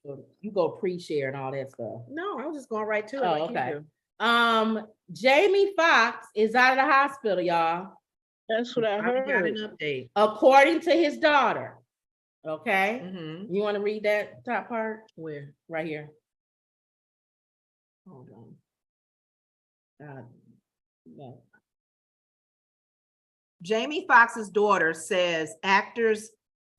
You go pre-share and all that stuff. No, I was just going right to it. Oh, okay. Jamie Foxx is out of the hospital, y'all. That's what I heard. Got an update. According to his daughter. Okay. Mm-hmm. You want to read that top part? Where? Right here. Hold on. No. Jamie Foxx's daughter says actors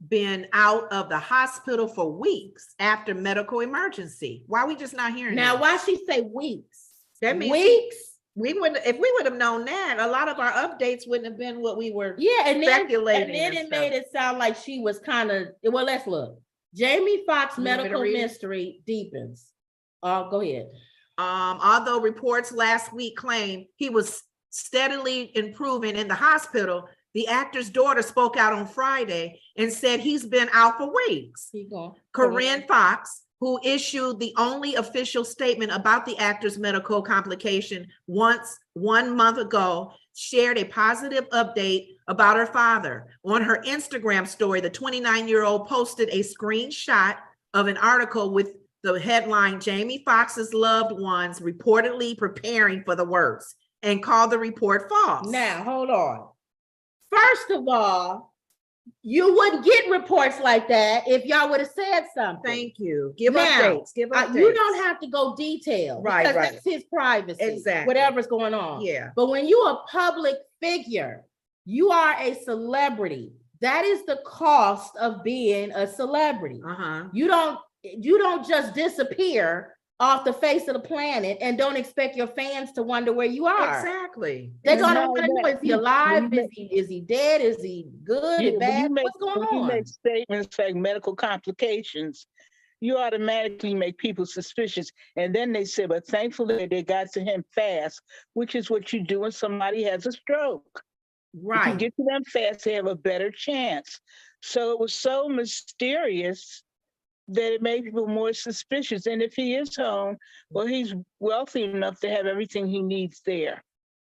been out of the hospital for weeks after medical emergency. Why are we just not hearing Now, that? why she say weeks? That means weeks. We would, if we would have known that, a lot of our updates wouldn't have been what we were speculating. And then it made it sound like she was kind of, well, let's look. Jamie Foxx medical mystery deepens. Go ahead. Although reports last week claimed he was steadily improving in the hospital, the actor's daughter spoke out on Friday and said he's been out for weeks. Corinne Foxx, who issued the only official statement about the actor's medical complication once 1 month ago, shared a positive update about her father. On her Instagram story, the 29-year-old posted a screenshot of an article with the headline, Jamie Foxx's loved ones reportedly preparing for the worst, and called the report false. Now, hold on. First of all, you wouldn't get reports like that if y'all would have said something. Thank you. Give updates. Give updates. You don't have to go detailed. Right, because that's his privacy. Exactly. Whatever's going on. Yeah. But when you're a public figure, you are a celebrity. That is the cost of being a celebrity. You don't just disappear off the face of the planet and don't expect your fans to wonder where you are. Exactly. They're gonna want to know, is he alive? Is he dead? Is he good? Yeah, bad? What's going on? You make statements like medical complications, you automatically make people suspicious. And then they say, but thankfully they got to him fast, which is what you do when somebody has a stroke. Right. If you get to them fast, they have a better chance. So it was so mysterious that it made people more suspicious. And if he is home, well, he's wealthy enough to have everything he needs there.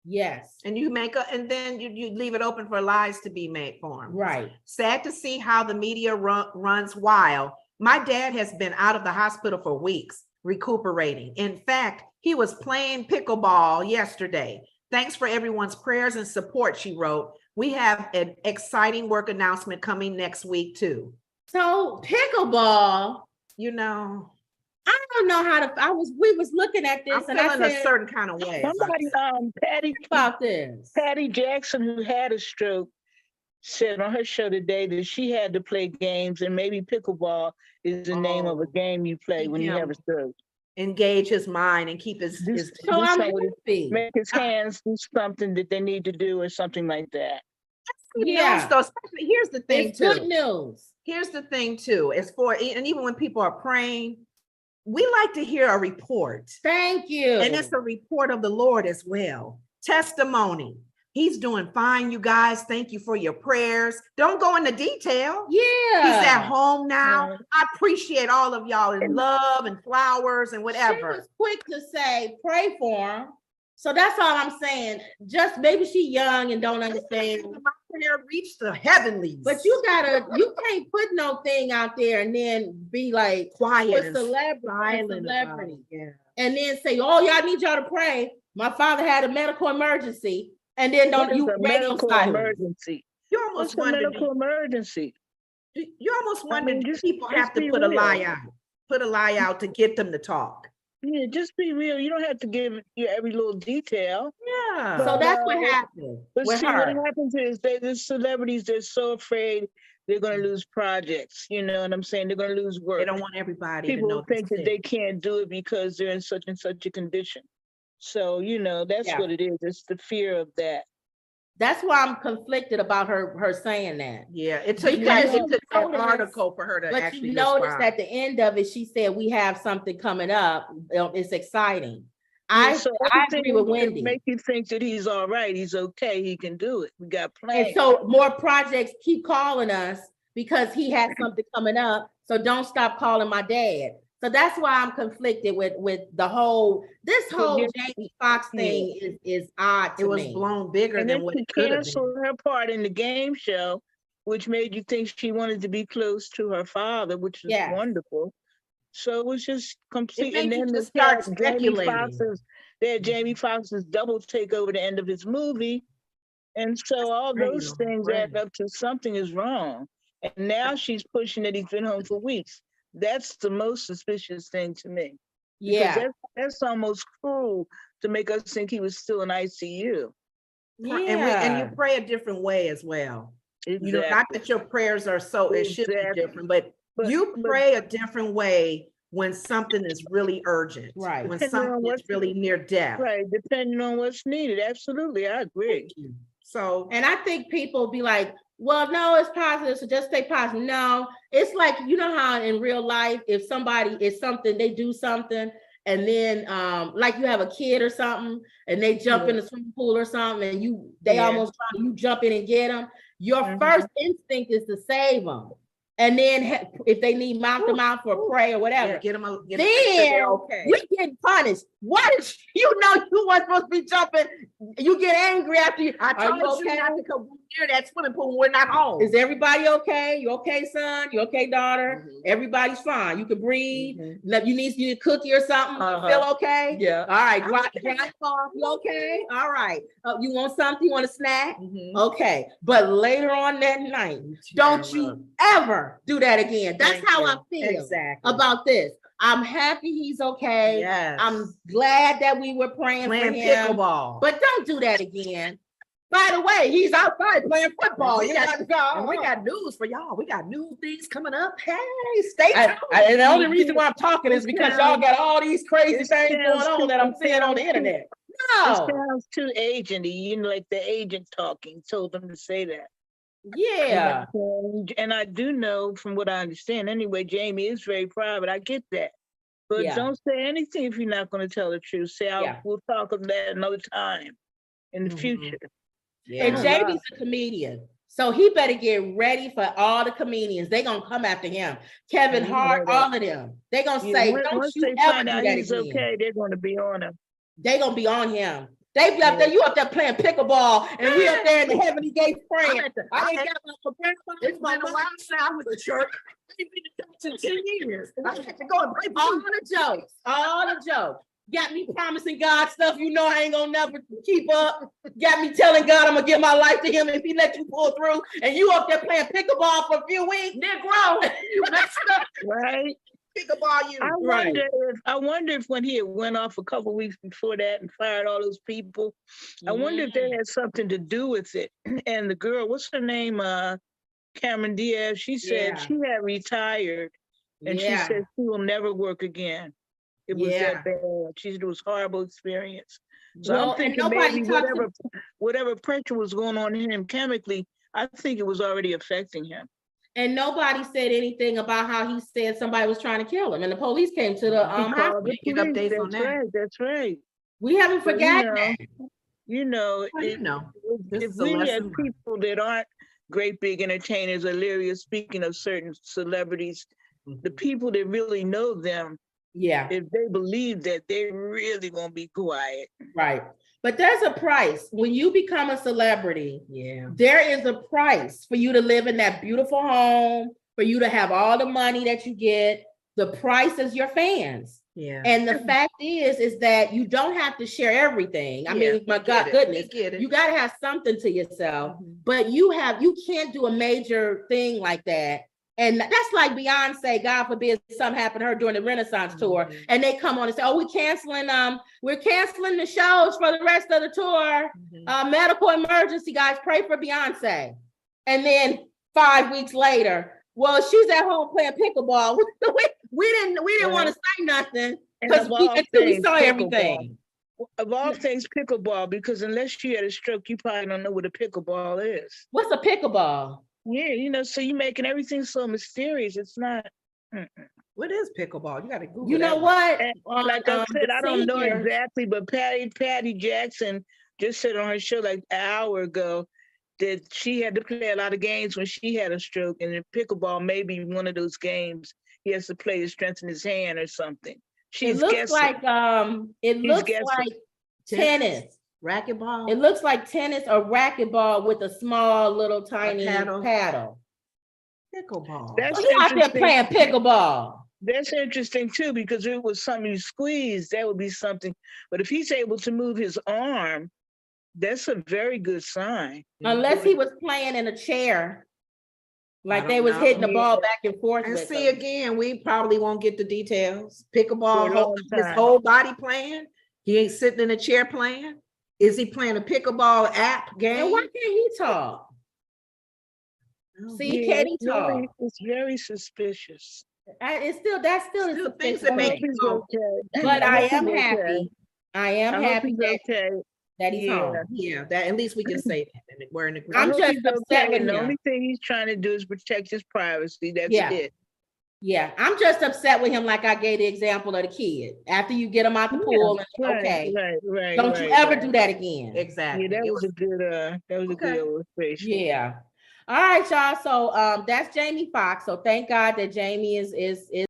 Yes. And you and then you leave it open for lies to be made for him. Right. Sad to see how the media runs wild. My dad has been out of the hospital for weeks, recuperating. In fact, he was playing pickleball yesterday. Thanks for everyone's prayers and support, she wrote. We have an exciting work announcement coming next week too. So pickleball, I don't know how to. We was looking at this, I'm feeling a certain kind of way. Somebody, Patty Jackson, who had a stroke, said on her show today that she had to play games, and maybe pickleball is the name of a game you play when you have a stroke. Engage his mind and keep his make his hands do something that they need to do or something like that. Yeah. So especially here's the thing it's good news. Here's the thing too, and even when people are praying, we like to hear a report. Thank you. And it's a report of the Lord as well. Testimony. He's doing fine, you guys. Thank you for your prayers. Don't go into detail. Yeah. He's at home now. Yeah. I appreciate all of y'all in love and flowers and whatever. She was quick to say, pray for him. So that's all I'm saying. Just maybe she young and don't understand. My prayer reached the heavenlies. But you can't put no thing out there and then be like quiet and celebrity. Yeah. And then say, oh, y'all need y'all to pray. My father had a medical emergency. And then don't you medical emergency. You almost wonder medical emergency. You almost wonder people have to put a lie out. Put a lie out to get them to talk. Yeah, just be real. You don't have to give you every little detail. Yeah. So that's what happened. But see, what happens is the celebrities, they're so afraid they're going to lose projects. You know what I'm saying? They're going to lose work. They don't want everybody People to know. Think that they can't do it because they're in such and such a condition. So, that's what it is. It's the fear of that. That's why I'm conflicted about her saying that. Yeah, it took an article for her to but actually you noticed at the end of it, she said, we have something coming up. It's exciting. I agree with Wendy. Make you think that he's all right. He's okay. He can do it. We got plans. And so more projects keep calling us because he has something coming up. So don't stop calling my dad. So that's why I'm conflicted with this whole Jamie Foxx thing is odd to me. It was blown bigger than what it could have been. Canceled her part in the game show, which made you think she wanted to be close to her father, which is wonderful. So it was just complete. It And made you then just they start had speculating. Jamie Foxx's double take over the end of his movie. And so all those things add up to something is wrong. And now she's pushing that he's been home for weeks. That's the most suspicious thing to me. Yeah. Because that's almost cruel to make us think he was still in ICU. Yeah. And you pray a different way as well. Exactly. You know, not that your prayers are so it should be different, but you pray a different way when something is really urgent. Right. When something is really near death. Right. Depending on what's needed. Absolutely. I agree. So, and I think people be like, well, no, it's positive, so just stay positive. No, it's like, you know how in real life, if somebody is something, they do something, and then like you have a kid or something, and they jump in the swimming pool or something, and you jump in and get them. Your first instinct is to save them. And then if they need mouth to mouth for prayer or whatever, get them then you're getting punished. What if you know you weren't supposed to be jumping? You get angry after you. I told you not to come near that swimming pool when we're not home. Is everybody okay? You okay, son? You okay, daughter? Everybody's fine. You can breathe. You need a cookie or something. Feel okay? Yeah. All right. You okay? All right. You want something? You want a snack? Okay. But later on that night, don't you ever do that again. That's how I feel about this. I'm happy he's okay. Yes. I'm glad that we were praying for him. Pickleball. But don't do that again. By the way, he's outside playing football. We got news for y'all. We got new things coming up. Hey, stay tuned. And the only reason why I'm talking is because y'all got all these crazy things going on that I'm seeing on the internet. No. It sounds too agenty, you know, like the agent talking told them to say that. Yeah. And I do know from what I understand anyway, Jamie is very private. I get that. But don't say anything if you're not going to tell the truth. Say, we'll talk of that another time in the future. Yeah. And Jamie's a comedian. So he better get ready for all the comedians. They're going to come after him. Kevin Hart, all of them. They're going to say, don't you ever do that again. Okay, they're going to be on him. They're going to be on him. They be up there, you up there playing pickleball, and we up there in the heavenly gates praying. It's my last sound with the church. I've been in 10 years. I had to go and play all the jokes. Got me promising God stuff you know I ain't gonna never keep up. Got me telling God I'm gonna give my life to him if he let you pull through. And you up there playing pickleball for a few weeks. Negro, you messed up. Right. Pickleball you. I wonder if when he had went off a couple of weeks before that and fired all those people, I wonder if that had something to do with it. And the girl, what's her name? Cameron Diaz, she said she had retired and she said she will never work again. It was that bad. She said it was a horrible experience. So I'm thinking maybe whatever pressure was going on in him chemically, I think it was already affecting him. And nobody said anything about how he said somebody was trying to kill him. And the police came to the hospital. That's right. We haven't forgotten that. If we have people that aren't great big entertainers, Illyria, speaking of certain celebrities, the people that really know them, if they believe that, they really won't be quiet. Right. But there's a price. When you become a celebrity, there is a price for you to live in that beautiful home, for you to have all the money that you get. The price is your fans. Yeah. And the fact is that you don't have to share everything. I mean, my God, goodness, you got to have something to yourself, but you can't do a major thing like that. And that's like Beyonce, God forbid something happened to her during the Renaissance tour. And they come on and say, oh, we're canceling the shows for the rest of the tour. Medical emergency, guys, pray for Beyonce. And then 5 weeks later, well, she's at home playing pickleball. We didn't want to say nothing because we saw everything. Of all things, pickleball, because unless you had a stroke, you probably don't know what a pickleball is. What's a pickleball? Yeah, so you're making everything so mysterious. It's not. What is pickleball? You got to Google. You know what? Like I said, I don't know exactly, but Patty Jackson just said on her show like an hour ago that she had to play a lot of games when she had a stroke, and in pickleball, maybe one of those games he has to play to strengthen his hand or something. It looks like tennis. Racquetball. It looks like tennis or racquetball with a small little tiny paddle. Pickleball. That's you out there playing pickleball. That's interesting too, because if it was something you squeeze, that would be something. But if he's able to move his arm, that's a very good sign. Unless he was playing in a chair, like they was know. hitting the ball back and forth. And with see, him. again, we probably won't get the details. For a Pickleball, long his time. whole body playing. He ain't sitting in a chair playing. Is he playing a pickleball app game? And why can't he talk? See, Yeah, can he talk? it's very suspicious. It's still that's still a Still things suspicious that I make hope thing. he's Oh. okay. But I hope am he's okay. happy. I am I hope happy he's that, okay. that he's Yeah. home. Yeah, that at least we can say that. And we're in I agreement. I'm hope just he's upset okay. with And the him. only thing he's trying to do is protect his privacy. That's Yeah. it. Yeah, I'm just upset with him, like I gave the example of the kid. After you get him out the pool, and okay, Right. don't you ever do that again. Exactly. Yeah, that was a good a good illustration. Yeah. All right, y'all. So that's Jamie Foxx. So thank God that Jamie is